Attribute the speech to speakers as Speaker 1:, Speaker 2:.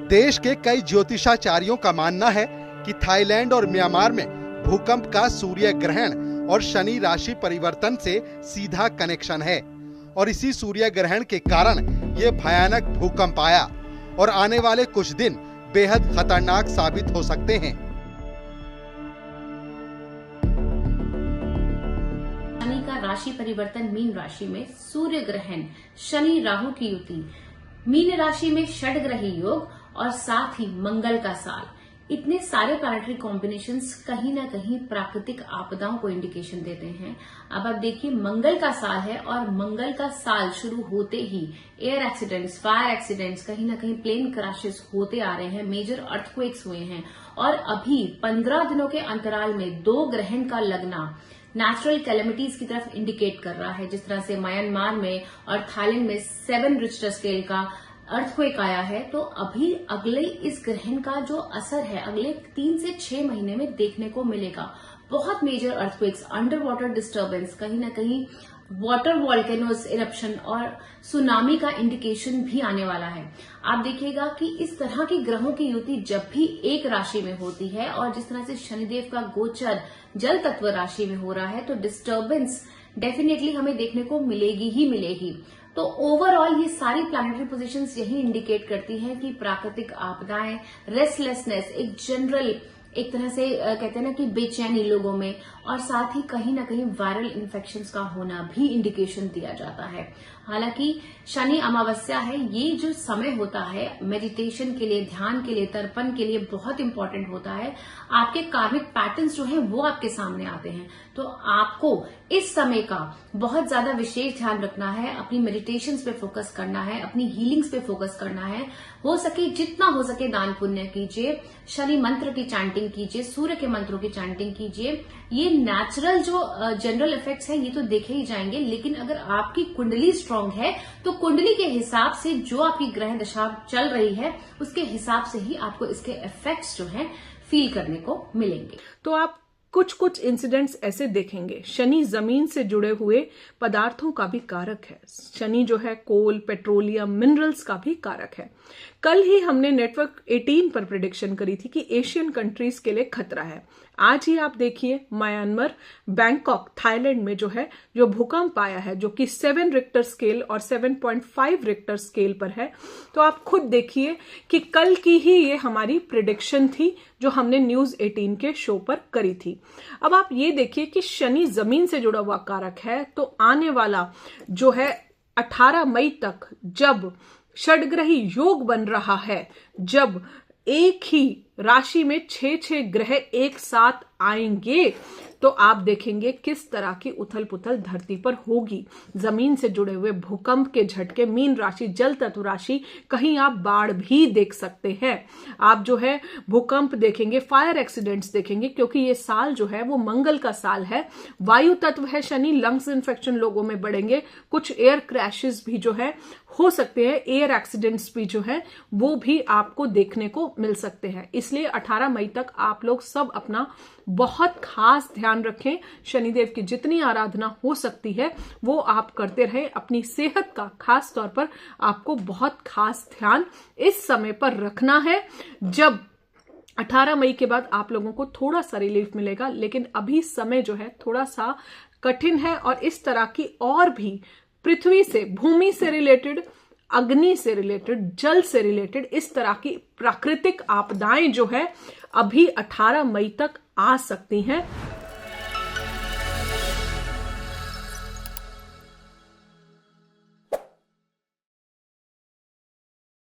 Speaker 1: देश के कई ज्योतिषाचार्यों का मानना है कि थाईलैंड और म्यांमार में भूकंप का सूर्य ग्रहण और शनि राशि परिवर्तन से सीधा कनेक्शन है और इसी सूर्य ग्रहण के कारण ये भयानक भूकंप आया और आने वाले कुछ दिन बेहद खतरनाक साबित हो सकते हैं।
Speaker 2: शनि का राशि परिवर्तन मीन राशि में, सूर्य ग्रहण, शनि राहु की युति, मीन राशि में षडग्रही योग और साथ ही मंगल का साल, इतने सारे प्लैनेटरी कॉम्बिनेशंस कहीं ना कहीं प्राकृतिक आपदाओं को इंडिकेशन देते हैं। अब आप देखिए, मंगल का साल है और मंगल का साल शुरू होते ही एयर एक्सीडेंट्स, फायर एक्सीडेंट्स, कहीं ना कहीं प्लेन क्रैशेस होते आ रहे हैं, मेजर अर्थक्वेक्स हुए हैं और अभी 15 दिनों के अंतराल में 2 ग्रहण का लगना नेचुरल कैलेमिटीज की तरफ इंडिकेट कर रहा है। जिस तरह से म्यांमार में और थाईलैंड में 7 रिक्टर स्केल का अर्थक्वेक आया है, तो अभी अगले इस ग्रहण का जो असर है अगले 3 से 6 महीने में देखने को मिलेगा। बहुत major earthquakes, under water disturbance, कहीं ना कहीं वाटर वॉल्केनोज इरप्शन और सुनामी का इंडिकेशन भी आने वाला है। आप देखिएगा कि इस तरह की ग्रहों की युति जब भी एक राशि में होती है और जिस तरह से शनिदेव का गोचर जल तत्व राशि में हो रहा है, तो डिस्टर्बेंस डेफिनेटली हमें देखने को मिलेगी ही मिलेगी। तो ओवरऑल ये सारी प्लैनेटरी पोजीशंस यही इंडिकेट करती हैं कि प्राकृतिक आपदाएं, रेस्टलेसनेस, एक जनरल एक तरह से कहते हैं ना कि बेचैनी लोगों में, और साथ ही कहीं ना कहीं वायरल इन्फेक्शंस का होना भी इंडिकेशन दिया जाता है। हालांकि शनि अमावस्या है, ये जो समय होता है मेडिटेशन के लिए, ध्यान के लिए, तर्पण के लिए बहुत इंपॉर्टेंट होता है। आपके कार्मिक पैटर्न्स जो है वो आपके सामने आते हैं, तो आपको इस समय का बहुत ज्यादा विशेष ध्यान रखना है, अपनी मेडिटेशंस पे फोकस करना है, अपनी हीलिंग्स पे फोकस करना है। हो सके जितना हो सके दान पुण्य कीजिए, शनि मंत्र की चैंटिंग कीजिए, सूर्य के मंत्रों की चैंटिंग कीजिए। ये नेचुरल जो जनरल इफेक्ट्स हैं ये तो देखे ही जाएंगे, लेकिन अगर आपकी कुंडली स्ट्रांग है तो कुंडली के हिसाब से जो आपकी ग्रह दशा चल रही है उसके हिसाब से ही आपको इसके इफेक्ट्स जो हैं फील करने को मिलेंगे।
Speaker 3: तो आप कुछ इंसिडेंट्स ऐसे देखेंगे। शनि जमीन से जुड़े हुए पदार्थों का भी कारक है। शनि जो है कोल, पेट्रोलियम, मिनरल्स का भी कारक है। कल ही हमने नेटवर्क 18 पर प्रेडिक्शन करी थी कि एशियन कंट्रीज के लिए खतरा है। आज ही आप देखिए म्यांमार, बैंकॉक, थाईलैंड में जो भूकंप आया है, जो कि 7 रिक्टर स्केल और 7.5 रिक्टर स्केल पर है। तो आप खुद देखिए कि कल की ही ये हमारी प्रेडिक्शन थी जो हमने न्यूज 18 के शो पर करी थी। अब आप ये देखिए कि शनि जमीन से जुड़ा हुआ कारक है, तो आने वाला जो है 18 मई तक जब षडग्रही योग बन रहा है, जब एक ही राशि में 6 ग्रह एक साथ आएंगे, तो आप देखेंगे किस तरह की उथल पुथल धरती पर होगी। जमीन से जुड़े हुए भूकंप के झटके, मीन राशि, जल तत्व राशि, कहीं आप बाढ़ भी देख सकते हैं। आप भूकंप देखेंगे, फायर एक्सीडेंट्स देखेंगे, क्योंकि ये साल जो है वो मंगल का साल है। वायु तत्व है शनि, लंग्स इन्फेक्शन लोगों में बढ़ेंगे, कुछ एयर क्रैशेस भी हो सकते हैं, एयर एक्सीडेंट्स भी वो भी आपको देखने को मिल सकते हैं। इसलिए 18 मई तक आप लोग सब अपना बहुत खास ध्यान रखें। शनिदेव की जितनी आराधना हो सकती है वो आप करते रहें। अपनी सेहत का खास तौर पर आपको बहुत खास ध्यान इस समय पर रखना है, जब 18 मई के बाद आप लोगों को थोड़ा सा रिलीफ मिलेगा। लेकिन अभी समय थोड़ा सा कठिन है और इस तरह की और भी पृथ्वी से, भूमि से रिलेटेड, अग्नि से रिलेटेड, जल से रिलेटेड इस तरह की प्राकृतिक आपदाएं अभी 18 मई तक आ सकती हैं।